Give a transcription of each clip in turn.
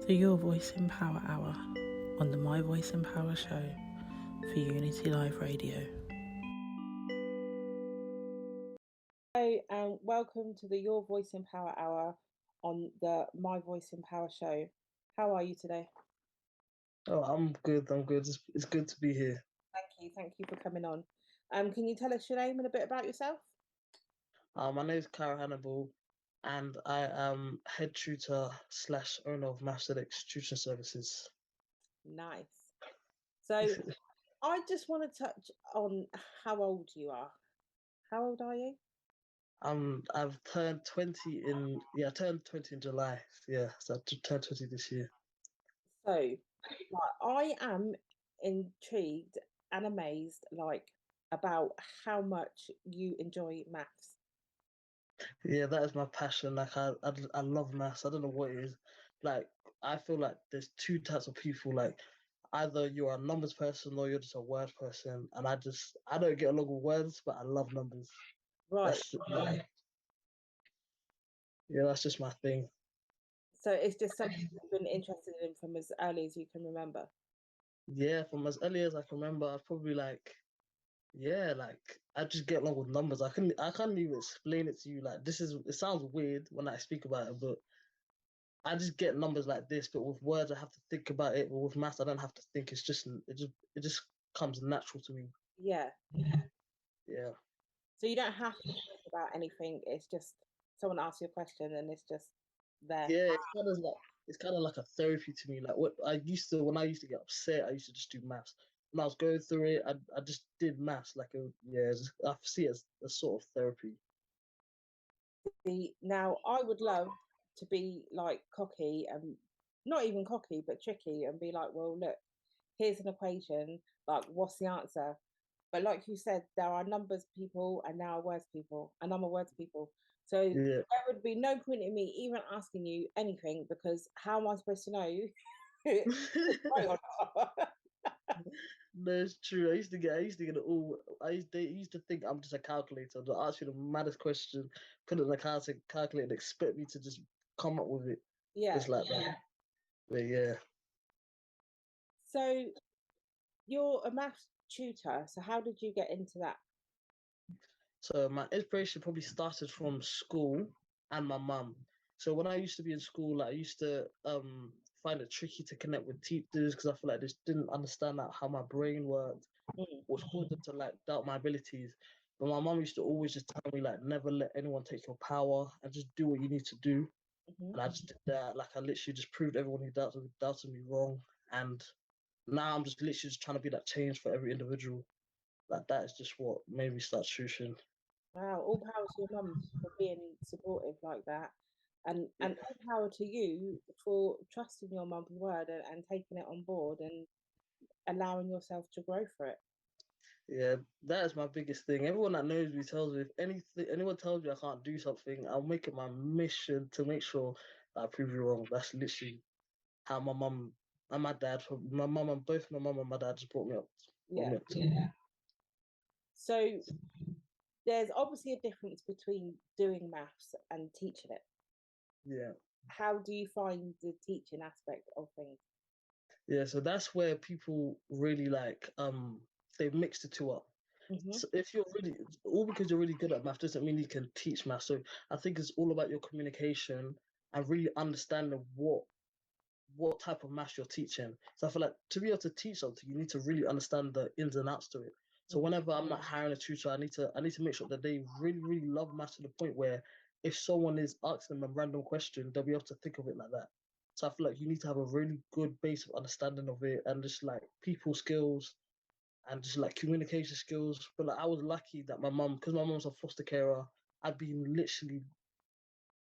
to Your Voice in Power Hour on the My Voice in Power show for Unity Live Radio. Hello and welcome to the Your Voice in Power Hour on the My Voice in Power show. How are you today? Oh, I'm good. It's good to be here. Thank you for coming on. Can you tell us your name and a bit about yourself? My name is Kyra, and I am head tutor / owner of Mathszx tutor services. Nice. So I just want to touch on how old you are. How old are you? I've turned 20 I turned 20 in July. Yeah, so I turned 20 this year. So I am intrigued and amazed, about how much you enjoy maths. Yeah, that is my passion. I love maths. I don't know what it is. Like I feel like there's two types of people. Like either you're a numbers person or you're just a word person. And I don't get along with words, but I love numbers. Right. That's just my thing. So it's just something you've been interested in from as early as you can remember. Yeah, from as early as I can remember, I was probably I just get along with numbers. I can't even explain it to you. Like it sounds weird when I speak about it, but I just get numbers like this. But with words, I have to think about it. But with maths, I don't have to think. It just comes natural to me. Yeah. Yeah. So you don't have to think about anything. It's just someone asks you a question and it's just there. Yeah, it's kind of like a therapy to me. Like when I used to get upset, I used to just do maths. When I was going through it, I just did maths I see it as a sort of therapy. Now I would love to be like cocky and not even cocky but tricky and be like, well, look, here's an equation, like what's the answer? But like you said, there are numbers people and now words people, and I'm a words people. So Yeah. there would be no point in me even asking you anything because how am I supposed to know? That's true. I used to get it all. They used to think I'm just a calculator. They'll ask you the maddest question, put it in a calculator, and expect me to just come up with it. Yeah. Just like that. But yeah. So you're a maths tutor. So how did you get into that? So my inspiration probably started from school and my mum. So when I used to be in school, I used to find it tricky to connect with teachers because I feel like they just didn't understand how my brain worked, which caused them to like doubt my abilities. But my mum used to always just tell me like never let anyone take your power and just do what you need to do. And I just did that. Like I literally just proved everyone who doubted me wrong. And now I'm just literally just trying to be that change for every individual. Like that is just what made me start tuition. Wow, all power to your mum for being supportive like that. And all power to you for trusting your mum's word and taking it on board and allowing yourself to grow for it. Yeah, that is my biggest thing. Everyone that knows me tells me anyone tells me I can't do something, I'll make it my mission to make sure that I prove you wrong. That's literally how my mum and my dad, both my mum and my dad just brought me up. Yeah. So there's obviously a difference between doing maths and teaching it. Yeah. How do you find the teaching aspect of things? Yeah, so that's where people really they mix the two up. So if you're really all because you're really good at math doesn't mean you can teach math. So I think it's all about your communication and really understanding what type of math you're teaching. So I feel like to be able to teach something, you need to really understand the ins and outs to it. So whenever I'm not hiring a tutor, I need to make sure that they really, really love math to the point where if someone is asking them a random question, they'll be able to think of it like that. So I feel like you need to have a really good base of understanding of it and just like people skills and just like communication skills. But like I was lucky that because my mom's a foster carer, I've been literally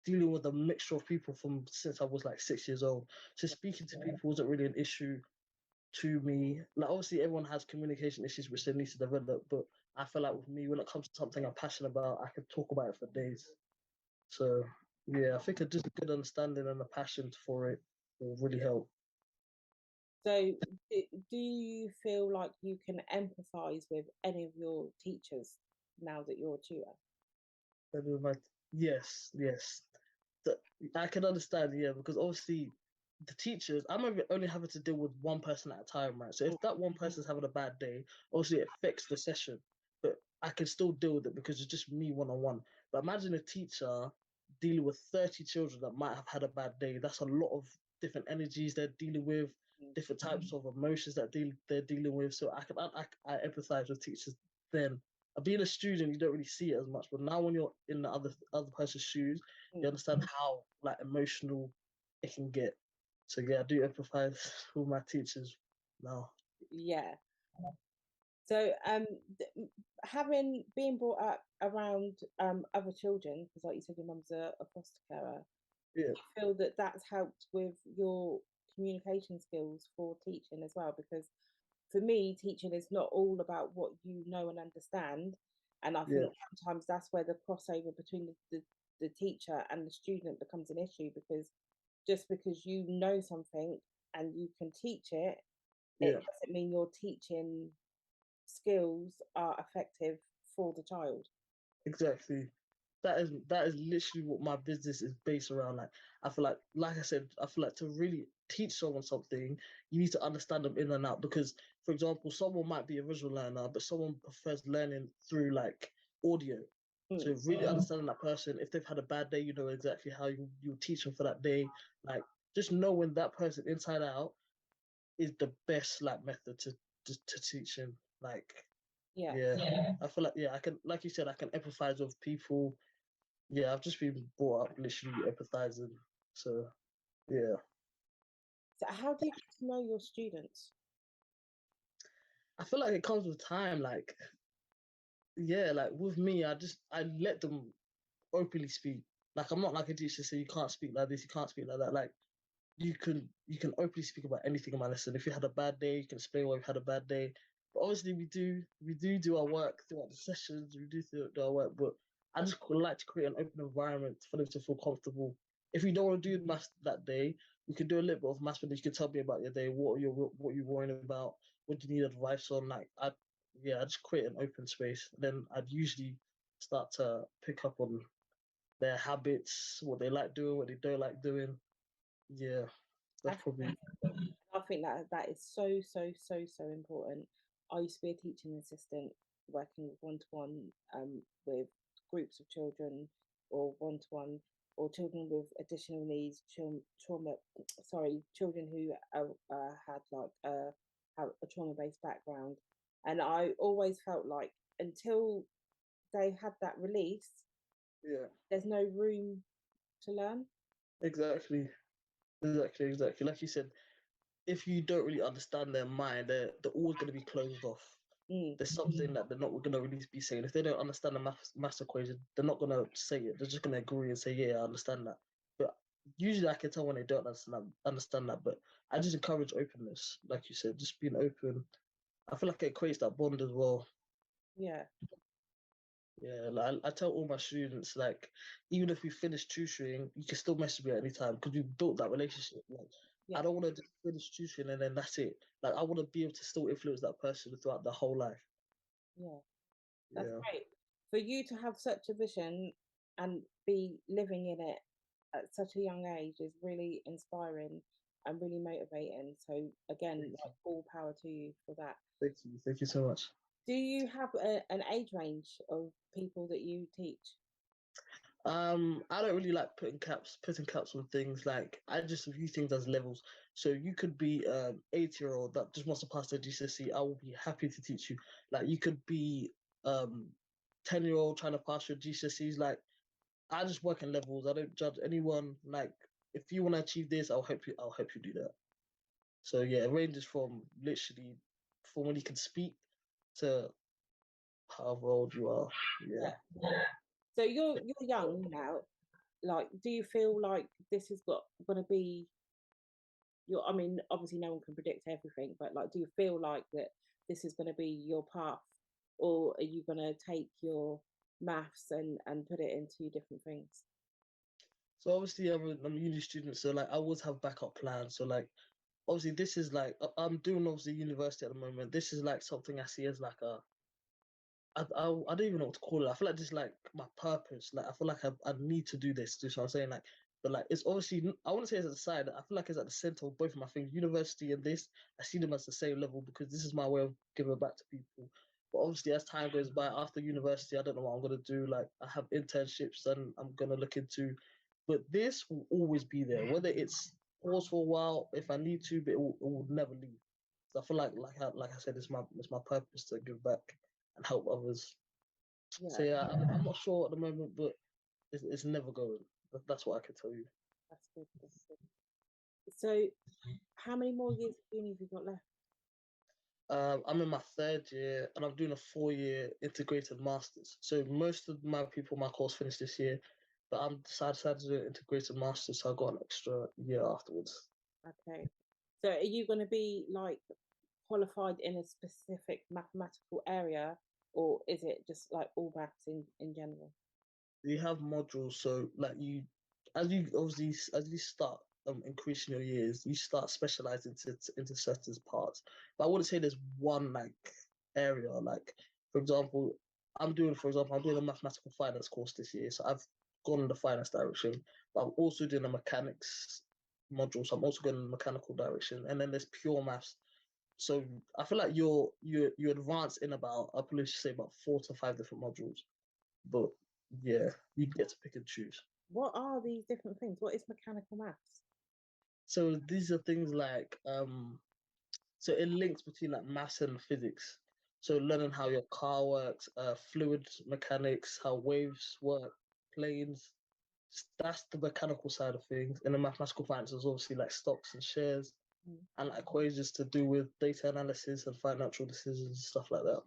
dealing with a mixture of people from since I was like 6 years old. So speaking to people wasn't really an issue to me. Like obviously everyone has communication issues which they need to develop, but I feel like with me when it comes to something I'm passionate about, I can talk about it for days. So yeah, I think just a good understanding and a passion for it will really help. So do you feel like you can empathize with any of your teachers now that you're a tutor? Yes. I can understand, yeah, because obviously the teachers, I'm only having to deal with one person at a time, right? So if that one person's having a bad day, obviously it affects the session, but I can still deal with it because it's just me one on one. But imagine a teacher dealing with 30 children that might have had a bad day. That's a lot of different energies they're dealing with, different types of emotions that they're dealing with. So I empathize with teachers then. Being a student, you don't really see it as much, but now when you're in the other person's shoes, you understand how like emotional it can get. So yeah, I do empathize with my teachers now. Yeah. So having been brought up around other children, because like you said, your mum's a foster carer, Yeah. do you feel that that's helped with your communication skills for teaching as well? Because for me, teaching is not all about what you know and understand. And I think sometimes that's where the crossover between the teacher and the student becomes an issue, because just because you know something and you can teach it, it doesn't mean your teaching skills are effective for the child. Exactly. That is literally what my business is based around. I feel like I said, I feel like to really teach someone something, you need to understand them in and out. Because, for example, someone might be a visual learner, but someone prefers learning through like audio. So really understanding that person, if they've had a bad day, you know exactly how you teach them for that day. Like just knowing that person inside out is the best like method to teaching. Like Yeah. I feel like I can, like you said, I can empathize with people. Yeah, I've just been brought up literally empathizing. So yeah, So how do you get to know your students? I feel like it comes with time. Like like with me, I let them openly speak. Like I'm not like a teacher say you can't speak like this, you can't speak like that. Like you can openly speak about anything in my lesson. If you had a bad day, you can explain why you had a bad day. But obviously we do our work throughout the sessions. We do our work, but I just like to create an open environment for them to feel comfortable. If you don't want to do maths that day, we can do a little bit of maths, but you can tell me about your day. What you're worrying about? What do you need advice on? I just create an open space. Then I'd usually start to pick up on their habits, what they like doing, what they don't like doing. Yeah, that's That's probably I think that that is so so important. I used to be a teaching assistant working one to one with groups of children, or one to one, or children with additional needs, trauma. Sorry, children who had like have a trauma based background, and I always felt like until they had that release, yeah, there's no room to learn. exactly, exactly. Like you said, if you don't really understand their mind, they're always going to be closed off. Mm, There's something that they're not going to really be saying. If they don't understand the maths equation, they're not going to say it. They're just going to agree and say, "Yeah, I understand that." But usually, I can tell when they don't understand that. But I just encourage openness, like you said, just being open. I feel like it creates that bond as well. yeah, Yeah, like I tell all my students, like even if we finish tutoring, you can still message me at any time because we built that relationship. Like I yeah, don't want to just finish tutoring and then that's it. Like I want to be able to still influence that person throughout their whole life. yeah. That's Yeah, great. For you to have such a vision and be living in it at such a young age is really inspiring and really motivating. So again, thank you, like all power to you for that. thank you so much. Do you have an age range of people that you teach? I don't really like putting caps on things. Like I just view things as levels. So you could be 8-year-old that just wants to pass their GCSE. I will be happy to teach you. Like you could be 10-year-old trying to pass your GCSEs. Like I just work in levels. I don't judge anyone. Like if you want to achieve this, I'll help you. I'll help you do that. So yeah, it ranges from literally from when you can speak to however old you are. Yeah. Yeah. So you're young now. Like, do you feel like this is going to be your? I mean, obviously, no one can predict everything, but like, do you feel like that this is going to be your path, or are you going to take your maths and put it into different things? So obviously I'm a uni student, so like I always have backup plans. So like obviously this is like I'm doing obviously university at the moment. This is like something I see as like I don't even know what to call it. I feel like this is like my purpose. Like I feel like I need to do this. Do you know what I'm saying? Like But like it's obviously I wouldn't say it's at the side. I feel like it's at the center of both of my things. University and this, I see them as the same level because this is my way of giving back to people. But obviously, as time goes by, after university, I don't know what I'm gonna do. Like I have internships and I'm gonna look into, but this will always be there. Whether it's pause for a while if I need to, but it will never leave. So I feel like I said, it's my purpose to give back and help others. Yeah. So yeah, I'm not sure at the moment, but it's never going. That's what I can tell you. That's good. That's good. So, how many more years of uni have you got left? I'm in my third year and I'm doing a 4-year integrated masters. So most of my people, my course finished this year, but I decided to do an integrated masters, so I got an extra year afterwards. Okay. So, are you going to be like qualified in a specific mathematical area, or is it just like all maths in general? You have modules, so like you obviously as you start increasing your years, you start specializing into certain parts. But I wouldn't say there's one like area. Like for example, I'm doing a mathematical finance course this year, so I've gone in the finance direction. But I'm also doing a mechanics module, so I'm also going in the mechanical direction. And then there's pure maths. So I feel like you advance in about I probably should say about 4 to 5 different modules. But yeah, you get to pick and choose. What are these different things? What is mechanical maths? So these are things like so it links between like maths and physics. So learning how your car works, fluid mechanics, how waves work, planes. That's the mechanical side of things. And the mathematical finance is obviously like stocks and shares and like equations to do with data analysis and financial decisions and stuff like that.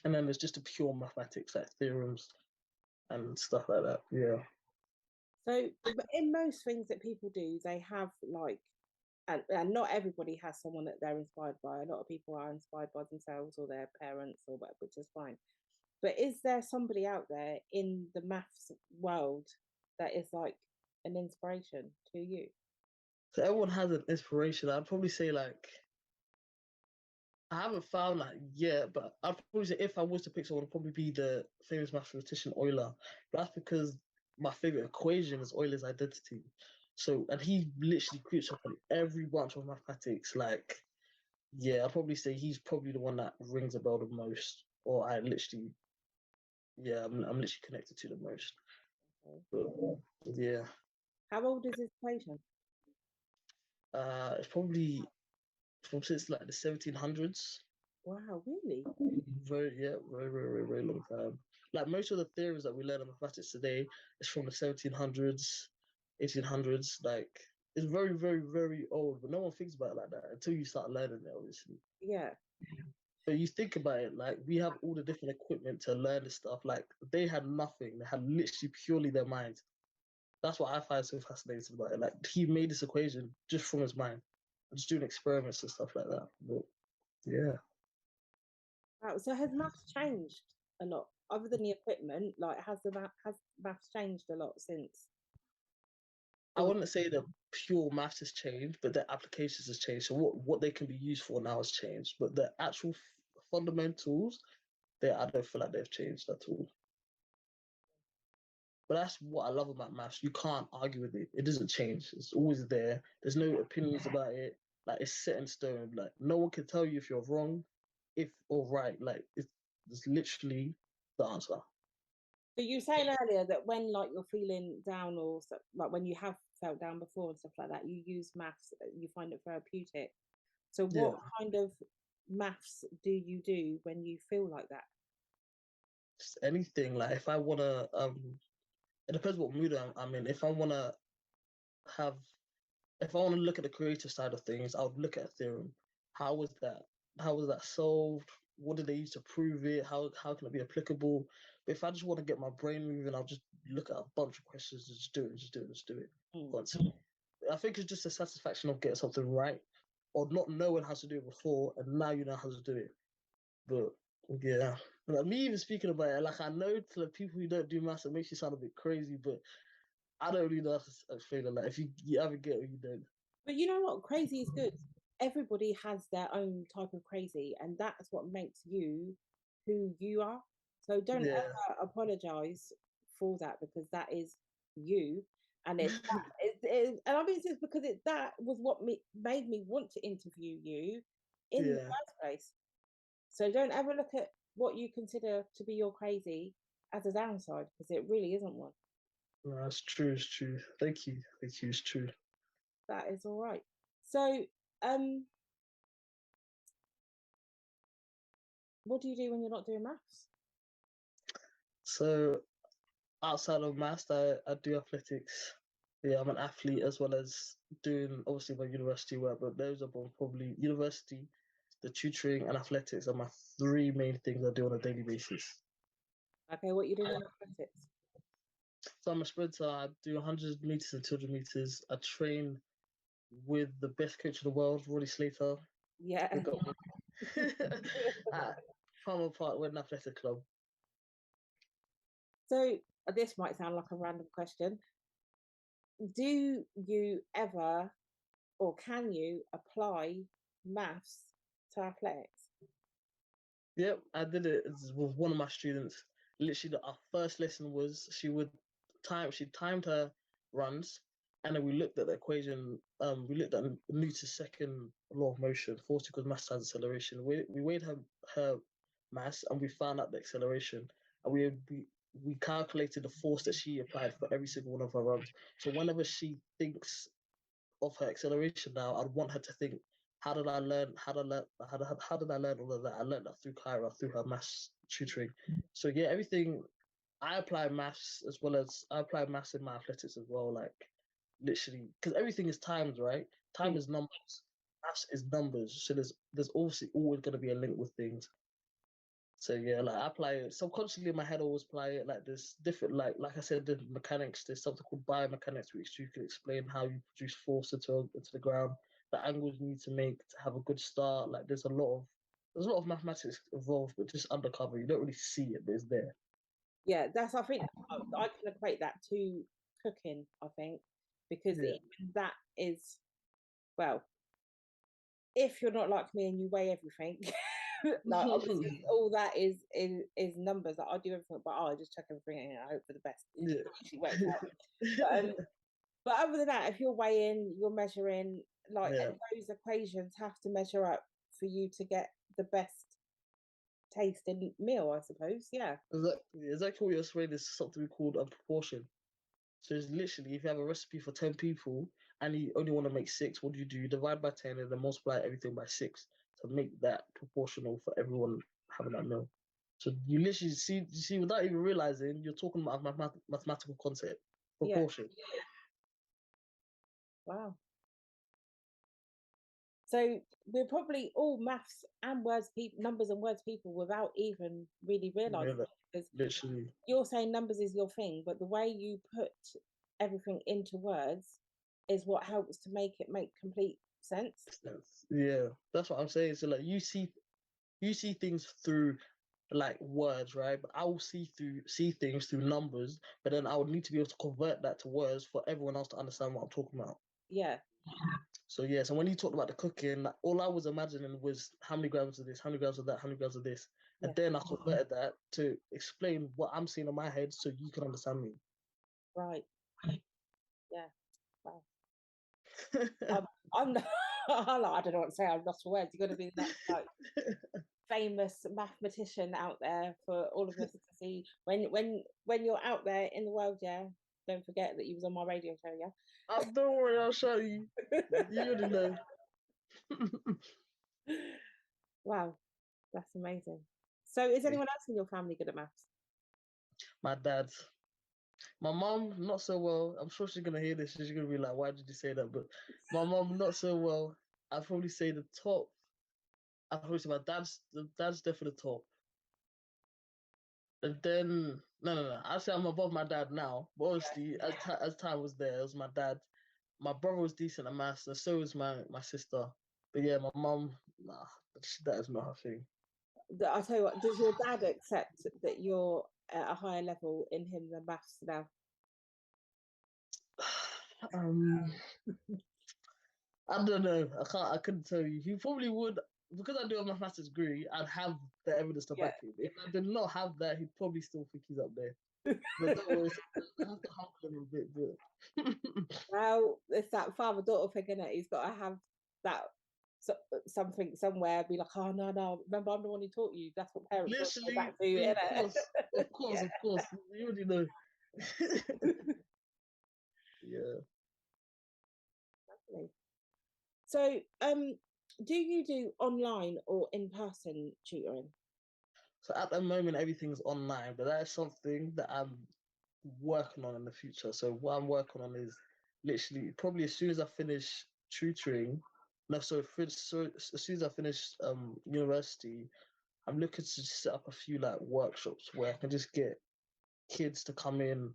And then there's just the pure mathematics like theorems and stuff like that. Yeah. So, in most things that people do, they have like, and not everybody has someone that they're inspired by. A lot of people are inspired by themselves or their parents or whatever, which is fine. But is there somebody out there in the maths world that is like an inspiration to you? So everyone has an inspiration. I'd probably say like I haven't found that yet, but I'd probably say if I was to pick someone, it'd probably be the famous mathematician Euler. But that's because my favorite equation is Euler's identity. So and he literally creeps up on every branch of mathematics. Like yeah, I'd probably say he's probably the one that rings a bell the most, or I literally I'm literally connected to the most. Okay. But yeah, How old is his equation? it's probably from since like the 1700s. Wow, really? Very long time. Like most of the theories that we learn in mathematics today is from the 1700s, 1800s. Like it's very old, but no one thinks about it like that until you start learning it, obviously. Yeah. But you think about it, like we have all the different equipment to learn this stuff. Like they had nothing; they had literally purely their mind. That's what I find so fascinating about it. Like he made this equation just from his mind, just doing experiments and stuff like that. But yeah. Wow. So has maths changed a lot? Other than the equipment, like has maths changed a lot since I all wouldn't say the pure maths has changed, but the applications has changed. So what they can be used for now has changed, but the actual fundamentals, I don't feel like they've changed at all. But that's what I love about maths. You can't argue with it. It doesn't change. It's always there. There's no opinions about it. Like it's set in stone. Like no one can tell you if you're wrong, if or right. Like it's literally the answer. But you were saying earlier that when like you're feeling down or like when you have felt down before and stuff like that, you use maths, you find it therapeutic. So Yeah. what kind of maths do you do when you feel like that? Just anything. Like if I wanna it depends what mood I'm in. Have if I want to look at the creative side of things, I would look at a theorem. How was that? How was that solved? What did they use to prove it? How can it be applicable? But if I just want to get my brain moving, I'll just look at a bunch of questions and just do it, just do it, just do it. Mm. I think it's just a satisfaction of getting something right or not knowing how to do it before, and now you know how to do it. But yeah, like me even speaking about it, like I know to the people who don't do maths, it makes you sound a bit crazy, but I don't really know how to explain it. Like if you either get it or you don't. But you know what? Crazy is good. Everybody has their own type of crazy, and that's what makes you who you are. So don't Yeah. ever apologize for that because that is you. And it's that, and I mean, it's because that was what made me want to interview you in the first place. So don't ever look at what you consider to be your crazy as a downside, because it really isn't one. No, it's true. It's true. Thank you. Thank you. It's true. That is all right. So, what do you do when you're not doing maths? So outside of maths, I do athletics. Yeah, I'm an athlete as well as doing obviously my university work, but those are both probably university, the tutoring, and athletics are my three main things I do on a daily basis. Okay, what you doing in athletics? So I'm a sprinter. I do 100 meters and 200 meters. I train with the best coach in the world, Roddy Slater. Yeah. At Palmer Park Wedding Athletic Club. So this might sound like a random question. Do you ever, or can you apply maths to athletics? Yep, I did it with one of my students. Literally, our first lesson was she timed her runs, and then we looked at the equation. We looked at Newton's second law of motion, force equals mass times acceleration. We weighed her mass, and we found out the acceleration, and we calculated the force that she applied for every single one of her runs. So whenever she thinks of her acceleration now, I'd want her to think, how did I learn? How did I learn all of that? I learned that through Kyra, through her maths tutoring. So yeah, everything. I apply maths as well as I apply maths in my athletics as well. Like literally, because everything is times, right? Time is numbers. Maths is numbers. So there's obviously always going to be a link with things. So yeah, like I apply it subconsciously in my head. I always apply it like this different, like I said, the mechanics. There's something called biomechanics, which you can explain how you produce force into the ground, the angles you need to make to have a good start. Like there's a lot of mathematics involved, but just undercover. You don't really see it, but it's there. Yeah, I think I can equate that to cooking. I think because that is, well, if you're not like me and you weigh everything. Like obviously all that is numbers. Like I do everything, but I just check everything and I hope for the best. Yeah. It usually works out. But other than that, if you're weighing, you're measuring, like those equations have to measure up for you to get the best tasting meal, I suppose. Yeah. Exactly what you're saying is something called a proportion. So it's literally, if you have a recipe for 10 people and you only want to make 6, what do? You divide by 10 and then multiply everything by 6 to make that proportional for everyone having that meal. So you literally see without even realizing, you're talking about mathematical concept, proportion. Yeah. Wow. So we're probably all maths and words people, numbers and words people, without even really realizing it, because literally you're saying numbers is your thing, but the way you put everything into words is what helps to make it make complete sense. Yeah, that's what I'm saying. So like you see things through like words, right? But I will see things through numbers, but then I would need to be able to convert that to words for everyone else to understand what I'm talking about. Yeah. So yeah, so when you talked about the cooking, like, all I was imagining was how many grams of this, how many grams of that, how many grams of this. And then I converted that to explain what I'm seeing in my head so you can understand me. Right. Yeah. Wow. I'm not, I don't know what to say. I'm lost for words. You're going to be the next like famous mathematician out there for all of us to see. When you're out there in the world, yeah. Don't forget that you was on my radio show, yeah. Don't worry, I'll show you. You already know. Wow, that's amazing. So, is anyone else in your family good at maths? My dad. My mom, not so well. I'm sure she's gonna hear this. She's gonna be like, "Why did you say that?" But my mom, not so well. I'd probably say the top. I'd probably say the dad's definitely the top. And then no. I say I'm above my dad now. But obviously, as time was there, it was my dad. My brother was decent at maths, and so was my sister. But yeah, my mom, nah, that is not her thing. I'll tell you what. Does your dad accept that you're at a higher level in him than maths now? I don't know. I couldn't tell you. He probably would, because I do have my master's degree. I'd have the evidence to back it. If I did not have that, he'd probably still think he's up there. But don't worry, I have to humble him a bit, but Well, it's that father-daughter thing, isn't it? He's got to have that something somewhere. Be like, oh no, no. Remember, I'm the one who taught you. That's what parents always go literally, back to, isn't of it? course, of course, Yeah. of course, you already know. Yeah. Lovely. So, do you do online or in-person tutoring? So at the moment, everything's online, but that is something that I'm working on in the future. So what I'm working on is literally probably as soon as I finish tutoring, no, so as soon as I finish university, I'm looking to set up a few like workshops where I can just get kids to come in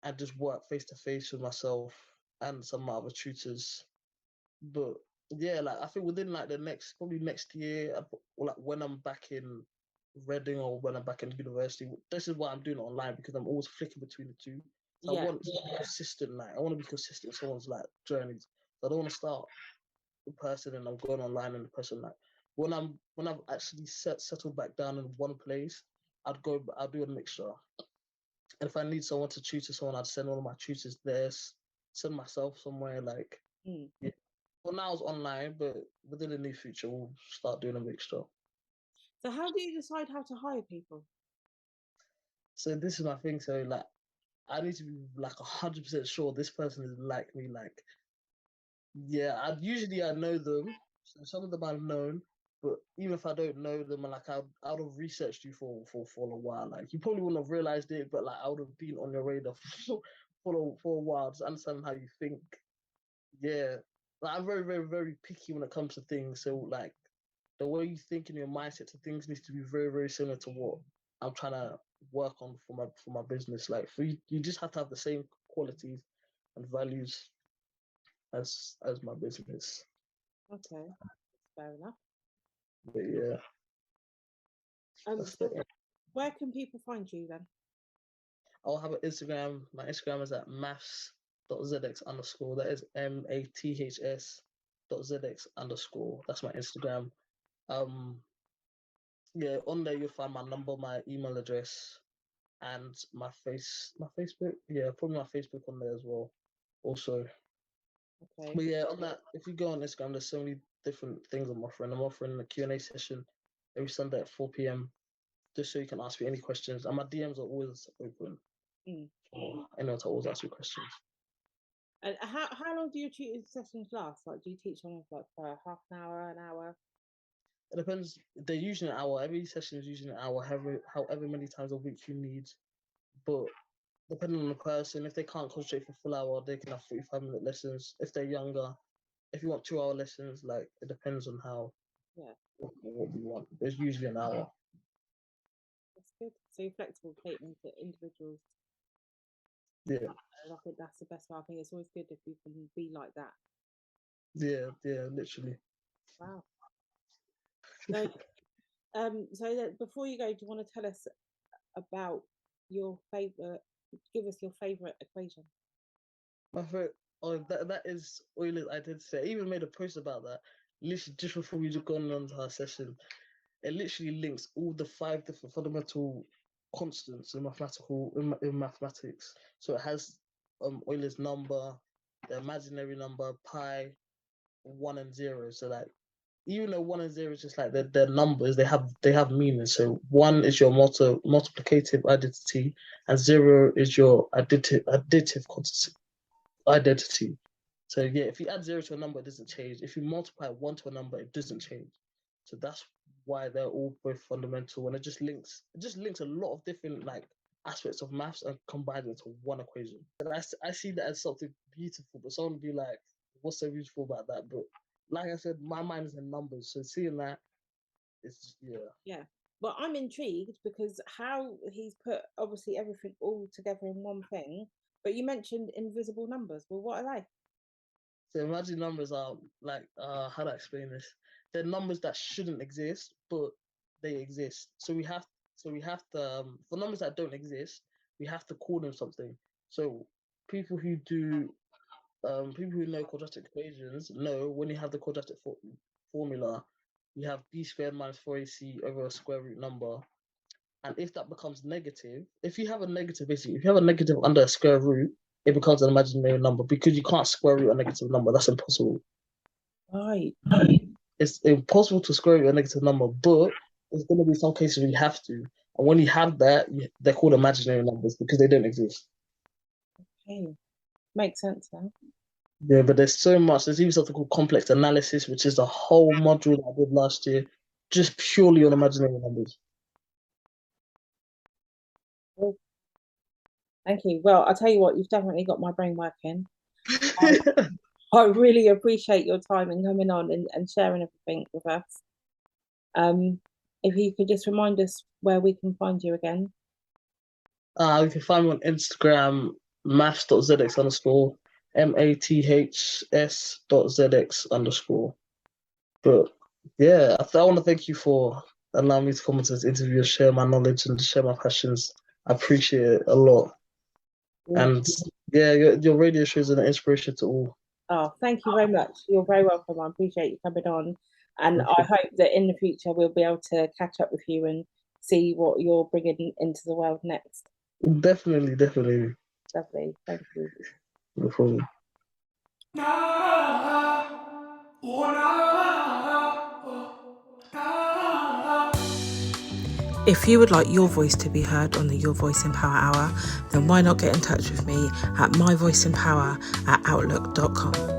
and just work face to face with myself and some other tutors. But yeah, like I think within like the next probably next year, or like when I'm back in Reading or when I'm back in university, this is why I'm doing it online because I'm always flicking between the two. So I Yeah. want to be consistent. Like I want to be consistent in someone's like journeys. So I don't want to start in person and I'm going online and the person like when I've actually settled back down in one place, I'll do a mixture. And if I need someone to tutor someone, I'd send one of my tutors there, send myself somewhere like Mm. yeah. Well, now it's online, but within the near future, we'll start doing a mixture. So, how do you decide how to hire people? So this is my thing. So like, I need to be like 100% sure this person is like me. Like, yeah, I know them. So some of them I've known, but even if I don't know them, and like I would have researched you for a while. Like you probably wouldn't have realized it, but like I would have been on your radar for a while, just understanding how you think. Yeah, like, I'm very very very picky when it comes to things. So like the way you think and your mindset to things needs to be very very similar to what I'm trying to work on for my business. Like for you, you just have to have the same qualities and values as my business. Okay, fair enough. But yeah, that's So the. where can people find you then? I'll have an Instagram. My Instagram is at maths.zx underscore. That is maths.zx underscore. That's my Instagram. Um, yeah, on there you'll find my number, my email address, and my Facebook. Yeah, probably my Facebook on there as well. Also, Okay. but yeah, on that, if you go on Instagram, there's so many different things I'm offering. I'm offering a Q&A session every Sunday at 4 p.m. just so you can ask me any questions. And my DMs are always open Mm. for anyone to always ask me questions. And how long do your tutoring sessions last? Like, do you teach them like for half an hour? It depends. They're usually an hour. Every session is usually an hour, however many times a week you need. But depending on the person, if they can't concentrate for a full hour, they can have 45-minute lessons. If they're younger, if you want 2 hour lessons, like it depends on how Yeah, what we want. It's usually an hour. that's good. So you're flexible, catering to individuals. Yeah, And I think that's the best way. I think it's always good if you can be like that. yeah, literally. Wow. So, before you go, do you want to tell us about your favorite? Give us your favorite equation. My favorite. Oh, that is Euler's identity. I even made a post about that. Literally just before we just gone on to our session, it literally links all the 5 different fundamental constants in mathematics. So it has Euler's number, the imaginary number, pi, 1 and 0. So like even though 1 and 0 is just like they're numbers, they have meaning. So 1 is your multiplicative identity, and 0 is your additive identity. So yeah, if you add 0 to a number, it doesn't change. If you multiply 1 to a number, it doesn't change. So that's why they're all both fundamental, and it just links a lot of different like aspects of maths and combines into one equation. And I see that as something beautiful, but someone would be like, "What's so beautiful about that?" But like I said, my mind is in numbers, so seeing that is yeah. Yeah. Well, I'm intrigued because how he's put obviously everything all together in one thing. But you mentioned invisible numbers. Well, what are they? So imagine numbers are like how do I explain this? They're numbers that shouldn't exist, but they exist. So we have to for numbers that don't exist, we have to call them something. So people who do people who know quadratic equations know when you have the quadratic formula, you have b squared minus 4ac over a square root number. And if that becomes negative, if you have a negative, basically, if you have a negative under a square root, it becomes an imaginary number because you can't square root a negative number. That's impossible. Right. It's impossible to square root a negative number, but there's going to be some cases where you have to. And when you have that, they're called imaginary numbers because they don't exist. Okay. Makes sense now. Yeah, but there's so much. There's even something called complex analysis, which is the whole module that I did last year, just purely on imaginary numbers. Cool. Thank you. Well, I'll tell you what, you've definitely got my brain working. I really appreciate your time and coming on and sharing everything with us. If you could just remind us where we can find you again. You can find me on Instagram, maths.zx_, maths.zx_. But yeah, I want to thank you for allowing me to come into this interview and share my knowledge and share my passions. I appreciate it a lot. And yeah, your radio show is an inspiration to all. Oh, thank you very much. You're very welcome. I appreciate you coming on. And I hope that in the future we'll be able to catch up with you and see what you're bringing into the world next. Definitely. Lovely. Thank you. No problem. If you would like your voice to be heard on the Your Voice in Power Hour, then why not get in touch with me at myvoiceinpower@outlook.com.